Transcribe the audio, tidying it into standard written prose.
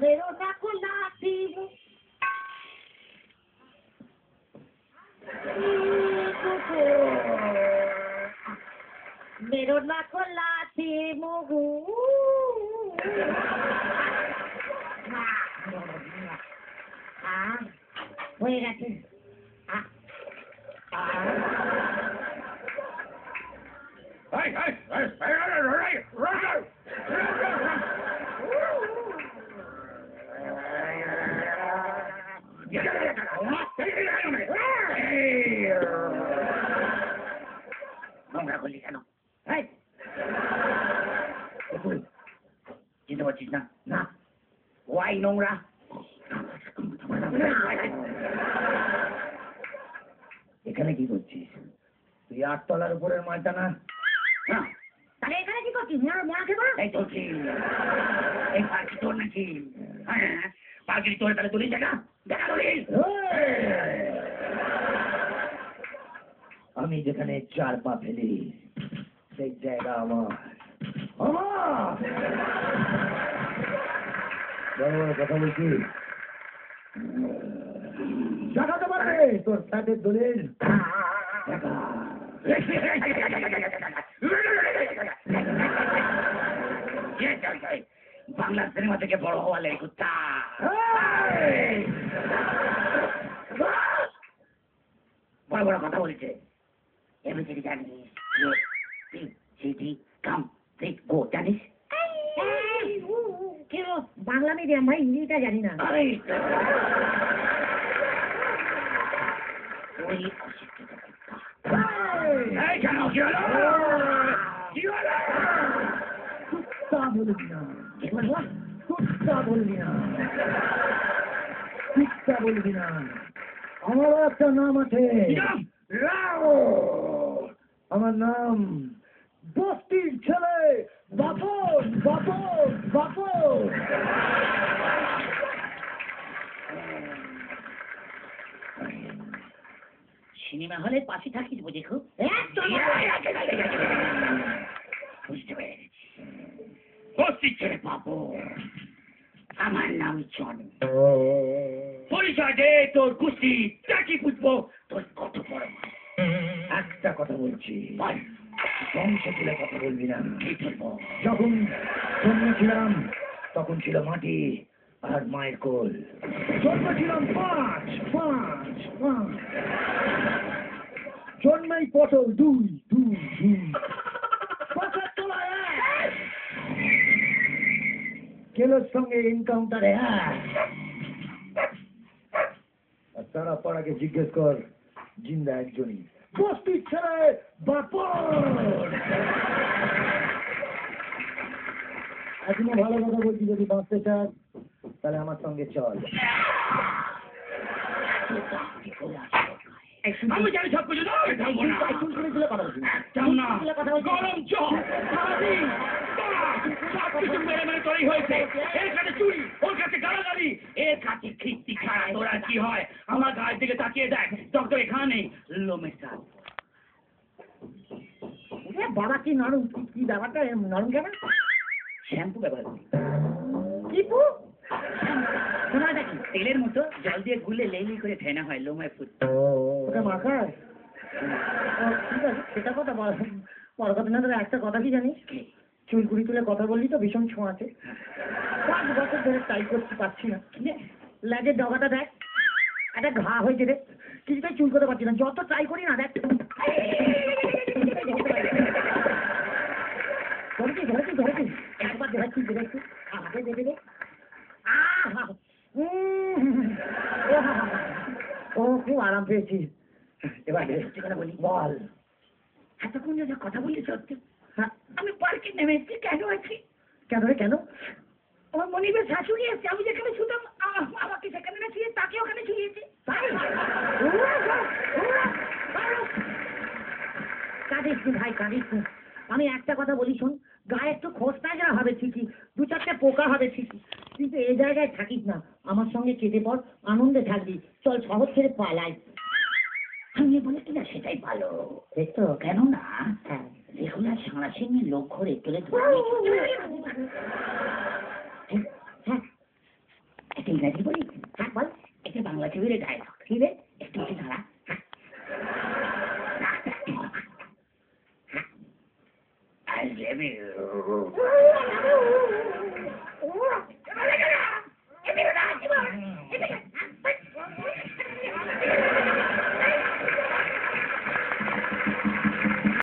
मेरो ना को लाठी मेरो ना को लाठी मुगु হয়ে গেছে নোংরা করলি কেন চিনতে পারছিস না না ওয়াই নোংরা এখানে কি করছিস তুই 8 তলার উপরের মালটা না তাহলে এখানে কি করছিস মরা খেবো এই চলছি এই পাখি তোর নাকি পাখি তোর তাহলে তুলি দেখা দেখা তুলি আমি যেখানে 4 পা ফেলি সেই জায়গা আমার কথা বলছি দেখাতে পারবে তোর সাথে দলিল বাংলা সিনেমা থেকে বড় হওয়া লেগে কুত্তা বড় বড় কথা বলছে এমনি জানিস সিটি কাম গো জানিস কেন বাংলা মিডিয়াম ভাই হিন্দিটা জানি না ওই অশিক্ষিত কুত্তা বলবি না কুত্তা বলবি না কুত্তা বলবি না আমার একটা নাম আছে আমার নাম বস্তির ছেলে বাপন বাপন বাপন সিনেমা হলের পাশে থাকিস বুঝি খুব বুঝতে পেরেছি বস্তির ছেলে বাপন আমার নাম জন পরিচয় দে তোর কুস্তি চাকি বুঝবো তোর কত বড় একটা কথা বলছি বংশ তুলে কথা বলবি না যখন জন্মেছিলাম তখন ছিল মাটি আর মায়ের কোল জন্মেছিলাম 5 জন্মেই পটল 2 কেলোর সঙ্গে এনকাউন্টারে আর তারা পাড়াকে জিজ্ঞেস কর জিন্দা একজনই বস্তির ছেলে বাপন এখনো ভালো কথা বলছি যদি বাঁচতে চাস তাহলে আমার সঙ্গে চল আমি জানি সব কিছু আমার গায়ের দিকে তাকিয়ে দেখ ডক্টর এখানে লোমের সাথ বাবা কি নরম কি ব্যাপারটা নরম কেন শ্যাম্পু ব্যবহার করি টিপু দেখি তেলের মতো জল দিয়ে গুলে লেলি করে ফেনা হয় লোমায় ফুট ওটা মাখায় ঠিক আছে সেটা কথা বড় কথা না একটা কথা কি জানিস চুলকুড়ি তুলে কথা বললি তো ভীষণ ছোঁয়াছে 5 বছর ধরে ট্রাই করতে পারছি না লেজের ডগাটা দেখ একটা ঘা হয়েছে রে কিছুটাই চুল করতে পারছি না যত ট্রাই করি না দেখ ধরেছি একবার দেখাচ্ছি দেখছি আমাকে দেখে দে ও খুব আরাম পেয়েছি এবার সত্যি কথা বলি বল এতক্ষণ যা কথা বলি সত্যি আমি পার্কে নেমেছি কেন আছি কেন রে কেন আমার মনিবের শাশুড়ি এসছে আমি যেখানে শুতাম আমাকে সেখানে না শুয়ে তাকে ওখানে শুয়েছে কাঁদিস ভাই কাঁদিস আমি একটা কথা বলি শোন গায়ে একটু খোঁজটা হবে ঠিকই 2-4টে পোকা হবে ঠিকই কিন্তু এই জায়গায় থাকিস না আমার সঙ্গে কেটে পর আনন্দে থাকবি চল শহর ছেড়ে পালাই আমি বলে কিনা সেটাই ভালো দেখতো কেন না রেগুলার সাঁড়াশির লোক ঘরে তুলে একটা ইংরাজি বলি, হ্যাঁ বল, একটা বাংলা ছবির ডায়লগ, ঠিক আছে, একটু একটু দাঁড়া, I love you.